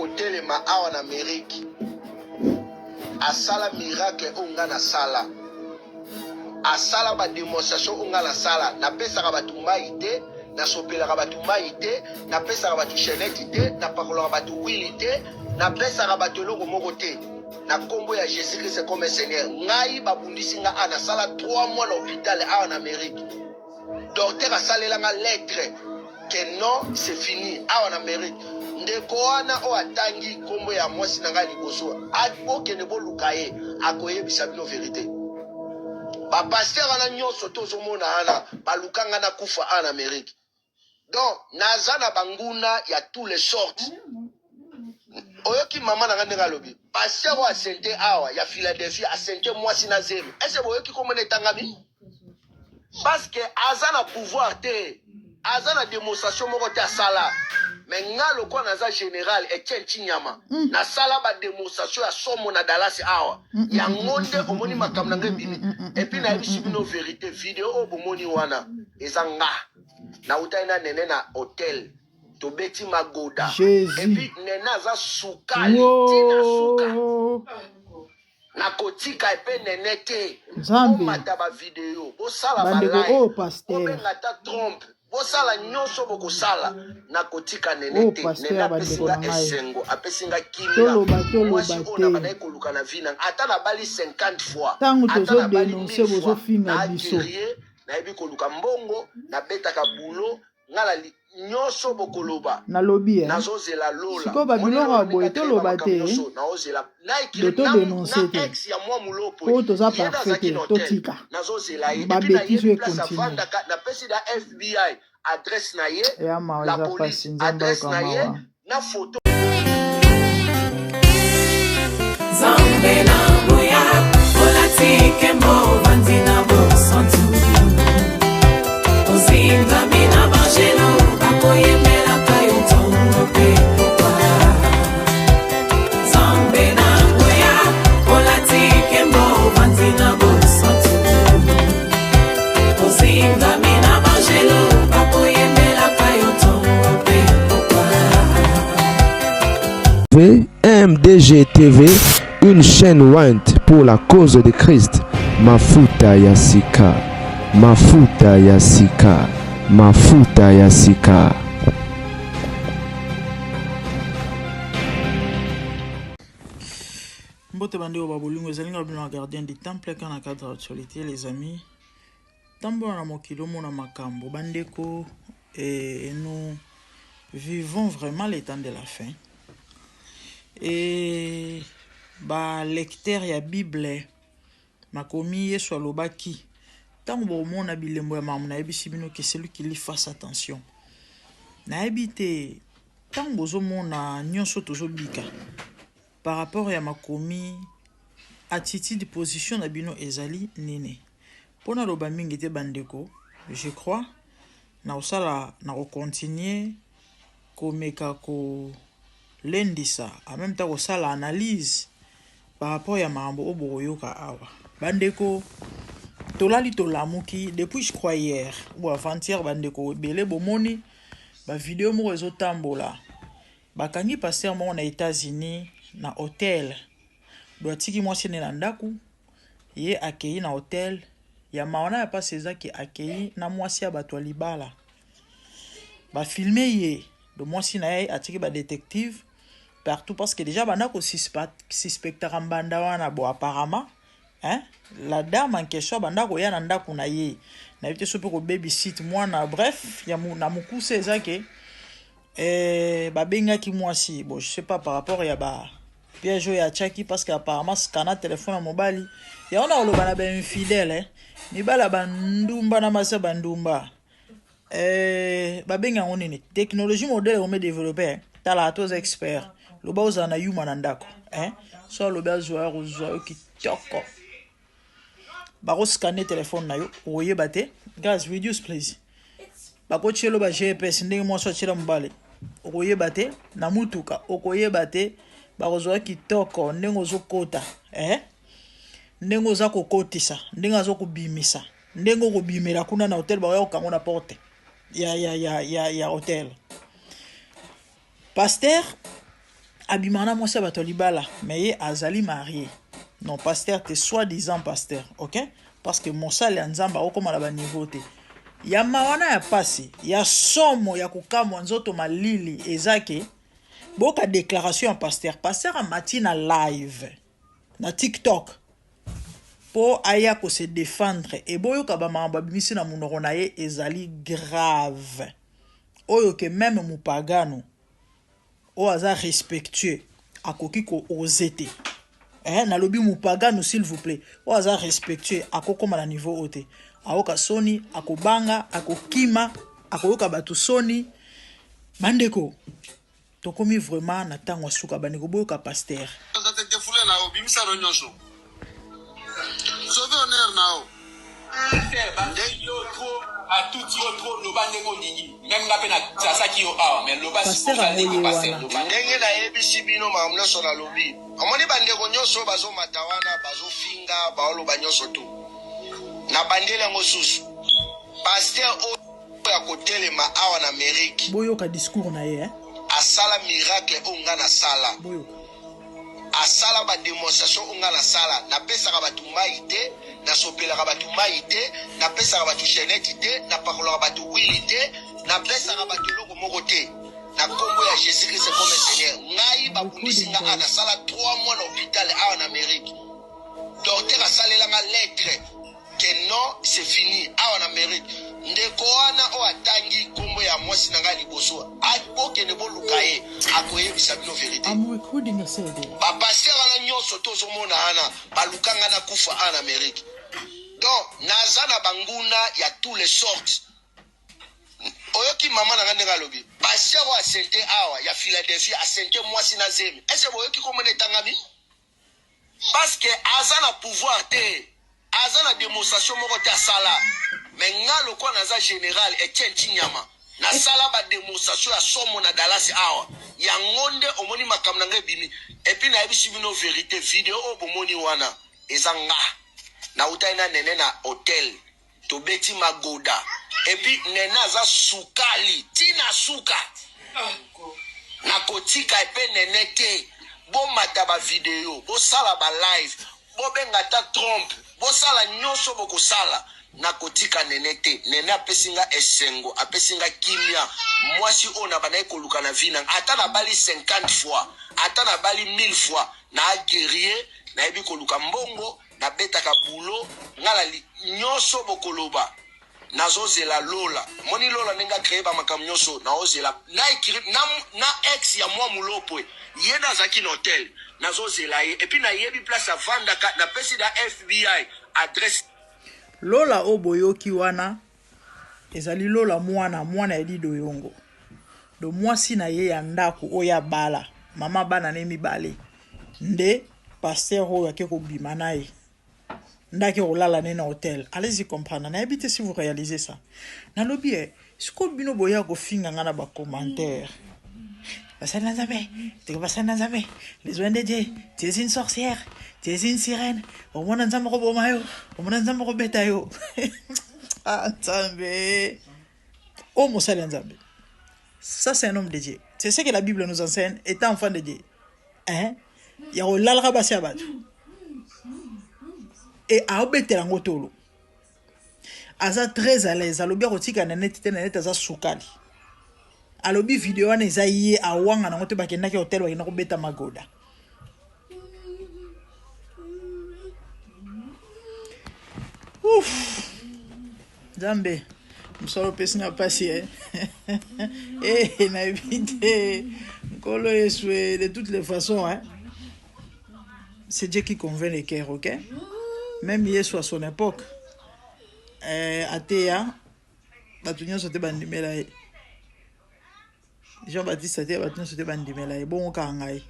kotelema awa na Amérique asala miracle onga na sala asala ba démonstration onga na sala na pesa ka batu mai te na sopela ka batu mai te na pesa ka batu chenette te na pakola ka batu wili te na pesa ka batu longo moko te na kombo ya Jésus Christ comme Seigneur ngai babundisi nga ana sala 3 mois na hôpital awa na Amérique docteur asalela nga lettre que non c'est fini awa na Amérique ndeko wana o atangi kombo ya mwasi na nga liboso akokende boluka ye akoyebisa bino vérité ba pasteur wana nyonso tozomona ana balukanga na kufa en Amérique donc naza na banguna ya tous les sortes oyoki mama na nga ndenga lobi pasteur o asente awa ya Philadelphia asente mwasi na zero est-ce boyoki komona etangami parce que aza na pouvoir te aza na démonstration moko te asala mais nga lokwa naza général Etienne Chinyama na sala ba démonstration ya somo na Dallas awa ya ngonde omoni makambo na ngebimi et puis na yebisi bino vérité vidéo o bomoni wana ezanga na utaina nene na hôtel tobeti magoda et puis nena za sukali tina suka na kotika epe nene te omata ba vidéo bo sala ba live obenga ta trompe bosala nyonso bokosala na kotika nene te nena pesinga esengo apesinga kimia mwasi ona banaye koluka na vina ata na bali 50 fois ata na bali 1000 fois na guerrier na yebi koluka mbongo na betaka bulo ngala nyonso bokoloba na lobi nazozela lola siko babiloko aboye toloba te nazozela de to dénoncer te ex ya mwa mulopo po toza parfait te totika nazozela ye babétise ekontinue na pesi da FBI adresse na ye la police adresse na ye na photo Zambe na boya olatike mo vandina bo santu ozinga mina bajelo akoyemela kayo tongo pe kwa Zambe na boya olatike mo vandina bo santu ozinga mina bajelo akoyemela kayo tongo pe kwa MDG TV, une chaîne Wint pour la cause de Christ. Mafuta ya sika, mafuta ya sika, mafuta ya sika. Mbote bandeko babolingo ezalinga bino gardien du temple quand na cadre d'actualité les amis. Tambola na mokilo mona makambo bandeko et nous vivons vraiment les temps de la fin. Et ba lecteur ya Bible makomi Yesu alobaki tango bomona bilembo ya mamu na yebisi bino que celui qui lit fasse attention. Na yebite tango bozomona nyonso tozobika par rapport ya makomi attitude position na bino ezali nene. Pona loba mingi te bandeko, je crois na osala na continuer komeka ko lendisa en même temps osala analyse par rapport ya mambo oboyoka awa bandeko tolali tolamuki depuis je crois hier ou avant-hier bandeko belé bomoni ba vidéo mo ezotambola bakangi passer mo na États-Unis na hôtel doatiki mwasi na ndaku ye akei na hôtel ya maona ya pas ezaki akei na mwasi ya bato libala ba filmer ye do mwasi na ye atiki ba détective partout parce que déjà banda ko suspectera mbanda wana bo apparemment hein la dame en question banda ko ya na ndaku na ye na yete sope ko babysit mwana bref ya na mukuse ezake ba benga ki mwasi bon je sais pas par rapport ya ba piège ya chaki parce que apparemment scanner téléphone mobile ya ona oloba na ba infidèle ni bala bandumba na masa bandumba ba benga onene technologie modèle on met développer tala tous experts le bauza na yuma na ndako hein so le bazwa rozwa kitoko bako scanner téléphone na yo oyeba te guys videos please bako chelo ba GPS ndenge mo so chela mbale oyeba te na mutuka okoyeba te bakozwa kitoko ndenge ozokota ndenge oza kokotisa ndenge azokubimisa ndenge okubimela kuna na hotel ba yo kango na porte ya hotel pasteur abimana mwasi ya bato libala mais ye azali marié non pasteur te soi-disant pasteur ok parce que mosali ya nzambe akokomala baniveau te ya mawana ya pasi ya somo ya kokamwa nzoto malili ezake boka déclaration ya pasteur amati na live na TikTok po aya ko se défendre et boyoka bamakambo abimisi na monoko na ye ezali grave oyo ke même mupagano o aza respectueux akoki ko osete nalobi mupagano s'il vous plaît o aza respectueux akokoma na niveau ote aoka soni akobanga akokima akoyoka bato soni bandeko tokomi vraiment na ntango asuka bandeko boyoka pasteur ndenge nayebisi bino makambo nyonso nalobi omoni bandeko nyonso bazomata wana bazofinga baoloba nyonso tu na bandeli yango susu paster oyo ya kotelema awa na Amerike boyoka discours na ye asala miracle oyo nga nasala asala bademonstration oyo nga nasala napesaka bato mai te nasopelaka bato mai te napesaka bato cheneti te napakolaka bato wili te napesaka bato eloko moko te na kombo ya Jésus Christ comme Seigneur ngai babundisi nga a nasala 3 mois na hôpital awa na Amérique docteur asalelanga lettre que non c'est fini awa na Amérique ndeko wana o atangi kombo ya mwasi na ngai liboso akokende boluka ye akoyebisa bino vérité bapaster wana nyonso tozomona ana balukanga na kufa ana Amérique donc naza na banguna ya tous les sortes oyoki mama na ngande ngalobi paster o asente awa ya Philadelphia asente mwasi na zemi est-ce boyoki komona etangami parce que aza na pouvoir te aza na démonstration moko te asala mais nga lokwa naza général Etienne Chinyama nasala ba démonstration ya somo na Dallas awa ya ngonde omoni makambo na ngai bimi et puis na yebisi bino vérité vidéo o bomoni wana ezanga na utaina nene na hotel to beti magoda et puis nena za sukali tina suka na kotika epe nene te bo mata ba vidéo bo sala ba live bo benga ta trompe bo sala nyonso bo kosala na kotika nene te nene apesinga esengo apesinga kimia mwasi ona banaye koluka na vina ata na bali 50 fois ata na bali 1000 fois na guerrier na yebi koluka mbongo na betaka bulo ngala nyonso bokoloba nazozela lola moni lola nenga créer ba makam nyonso na ozela na écrire na ex ya mwa mulopwe yena zaki hotel nazozela ye et puis na yebi place à vanda na pesi da FBI adresse lola oboyoki wana ezali lola mwana ya Lido Yongo do mwasi na ye ya ndako oya bala mama bana ne mibale nde pasteur oyo akeko bima na ye ndaki olala ne na hotel allez-y comprendre na habite si vous réalisez ça na lobby siko bino boya ko finga ngana ba commentaire basana nzambe te basana nzambe les oins de Dieu tu es une sorcière tu es une sirène au mona nzambe ko bomayo au mona nzambe ko betayo nzambe o mosala nzambe ça c'est un homme de Dieu c'est ce que la Bible nous enseigne étant enfant de Dieu hein ya olala ba sia batu et a obetela ngotolo aza très à l'aise alobi rotika na net te na net aza sukali alobi video wana eza ye awanga na ngote bakenda ki hotel wakenda ko beta magoda ouf Zambe msolo pesina pasi na vite kolo eswe de toutes les façons hein c'est Dieu qui convainc les cœurs OK même Yesu à son époque atea batu nyonso te bandimela ye Jean-Baptiste atea batu nyonso te bandimela ye bongo ka ngai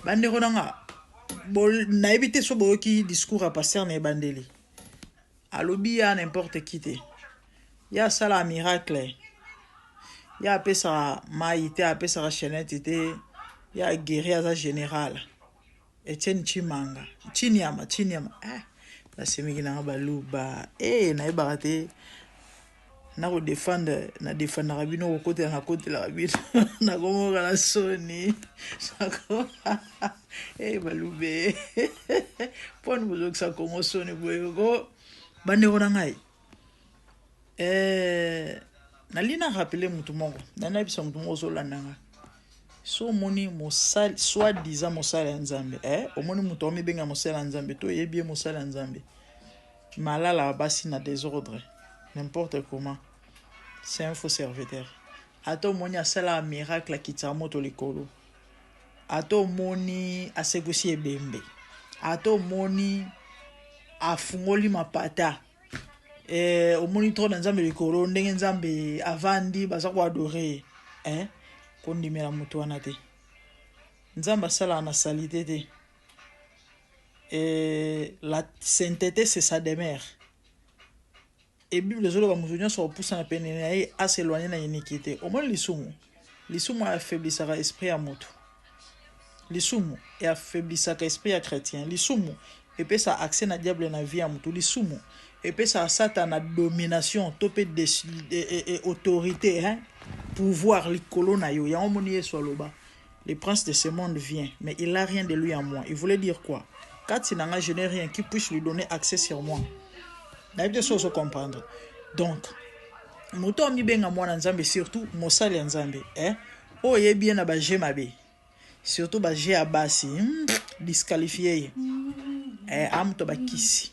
bande konanga na éviter so boki discours à passer na bandeli alobi ya n'importe qui te ya sala miracle ya apesa maïté apesa chenette te ya guerrier za général Etienne Chimanga Chinyama la semiki na baluba na ibate na ko défendre na défendre rabino ko côté na côté la rabino na ko la soni sako balube pon bozo sa ko soni boyo bande ko ngai nalina rappeler mutu mongo na bisa mutu mongo zo landanga so moni mosal soi-disant mosala nzambe omoni mutu omi benga mosala nzambe to yebi mosala nzambe malala basi na désordre n'importe comment c'est un faux serviteur ato moni asala miracle kitsa moto likolo ato moni asegusi ebembe ato moni afungoli mapata omoni trop na nzambe likolo ndenge nzambe avandi baza ko adorer kondimela moto wana te nzambe asala na salité te la sainteté c'est sa demeure et Bible zolo ba muzunya so poussa na penene ay a s'éloigner na iniquité au moins lisumu affaiblissera esprit à moto lisumu et affaiblissera esprit à chrétien lisumu et peut ça accès na diable na vie à moto lisumu et peut ça satan na domination topé de autorité pouvoir likolo na yo ya omoni so loba le prince de ce monde vient mais il a rien de lui en moi. Il voulait dire quoi? Quand je n'ai rien qui puisse lui donner accès sur moi. N'a pas de comprendre. Donc, moto mi benga mwana nzambe surtout mosali nzambe o ye bien na ba mabe. Surtout ba je abasi disqualifié. Amto ba kisi.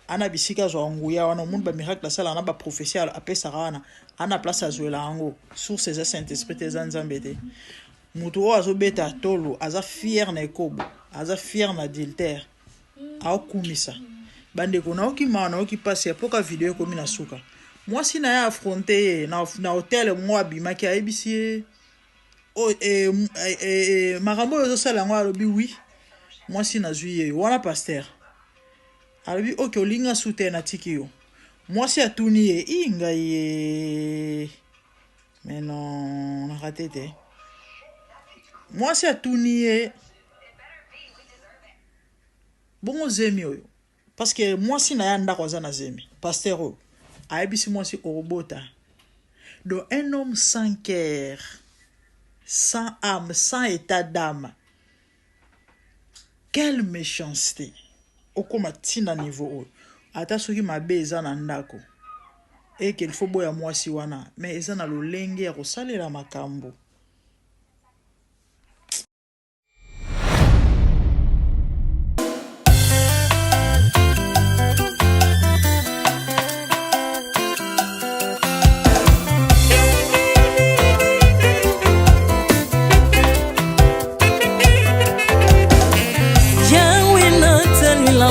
Ana bisika zo nguya wana mundu ba miracle sala na ba prophétie apesa wana ana place azuela ango sur ces Saint-Esprit te nzambe te. Moto o azobeta tolo aza fier na ekobo. Aza fier na adultère aokumisa bande ko na okima na okipasi apoka video ko mina suka moi si na ya affronter na hôtel moi bimaki abisi marambo yo sala ngo alobi oui moi si na zuye wana pasteur alobi OK olinga soutien na tikio moi si atuni inga ye mais non na raté te moi si atuni bon zemi oyo parce que moi si na yanda kwa za na zemi pasteur o aibisi moi si orobota donc un homme sans cœur sans âme sans état d'âme quelle méchanceté okoma tina niveau oyo ata soki mabe eza na ndako et qu'il faut boya moi si wana mais eza na lolenge ya kosalela makambo.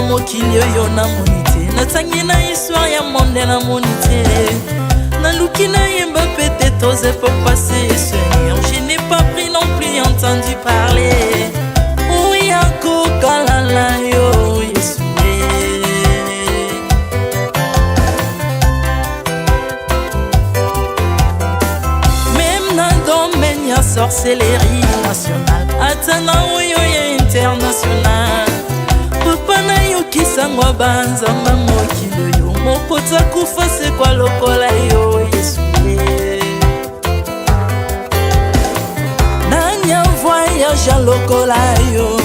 mokili oyo namoni te natangi na histoire ya monde namoni te naluki nayemba pete toze po passer Seigneur je n'ai pas pris non plus entendu parler oya kokalala yo Yesu même na domaine ya sorcellerie nationale atana oyo ya international papa na yo kisangwa banzamba mokili yo mokota kufa se kwa lokola yo Yesu nanya voyage lokola yo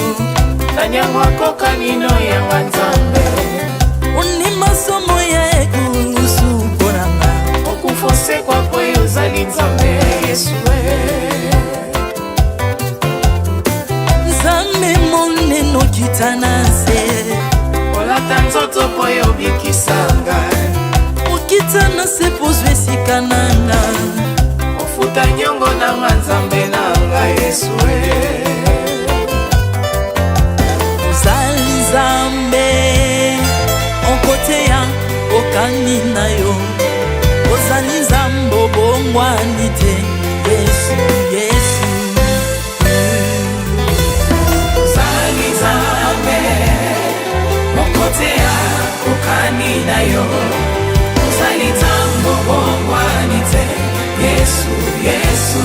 tanya mwako kanino ya nzambe uni masomo ya ekusu bonanga okufose kwa poyo zali nzambe Yesu nzambe moneno kitana se olata nzoto poyo bikisanga okitana se pozwe sikananga ofuta nyongo na nzambe nanga Yesu ozali nzambe onkote ya okani na yo ozali nzambe obongwani te Yesu Yesu ozali nzambe onkote ya okani na yo ozali nzambe obongwani te Yesu Yesu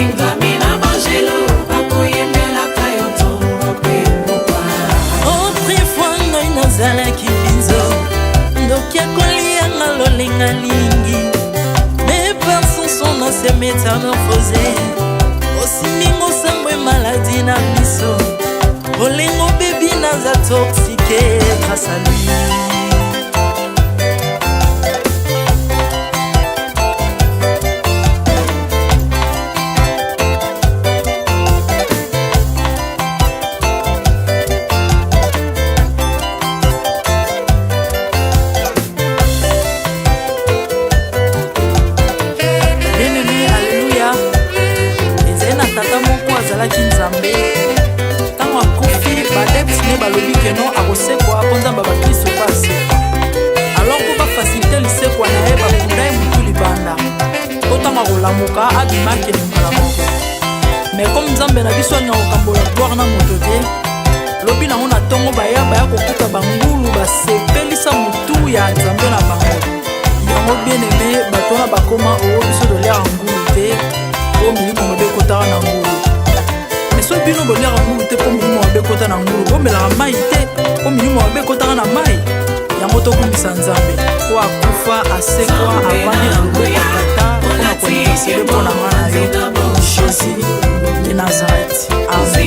ingami na bangelo bakoyembelaka yo ntongo mpe pokwa autrefois ngai nazalaki binzo ndoki akolianga lolengalingi mais par son son na se métamorphosé osimingo sambwe maladi na biso olengo bebi naza toxiqué grâce à lui. azalaki nzambe ntango akufi badepsine balobi keno akosekwa mpo nzambe bakristo basekwa alors mpo bafasilite lisekwa na ye bakunda ye motu libanda mpo ntango akolamuka abimakeli mbala moko mais comme nzambe na biso alinga kokambola gloire na moto te lobi nango na ntongo baya kokuta bangulu basepelisa motu ya nzambe na bango yango bien aimé bato wana bakoma oyo biso toliaka ngulu te po milimo mabe ekotaka na ngulu so bino boliaka ngulu te po milimo mabe ekota na ngulu bomelaka mai te po milimo mabe ekotaka na mai yango tokumisa nzambe po akufa asekwa avandi na loboko ya tata mpona kolinga sele mpo na nga na yo jésus de nazareth amen.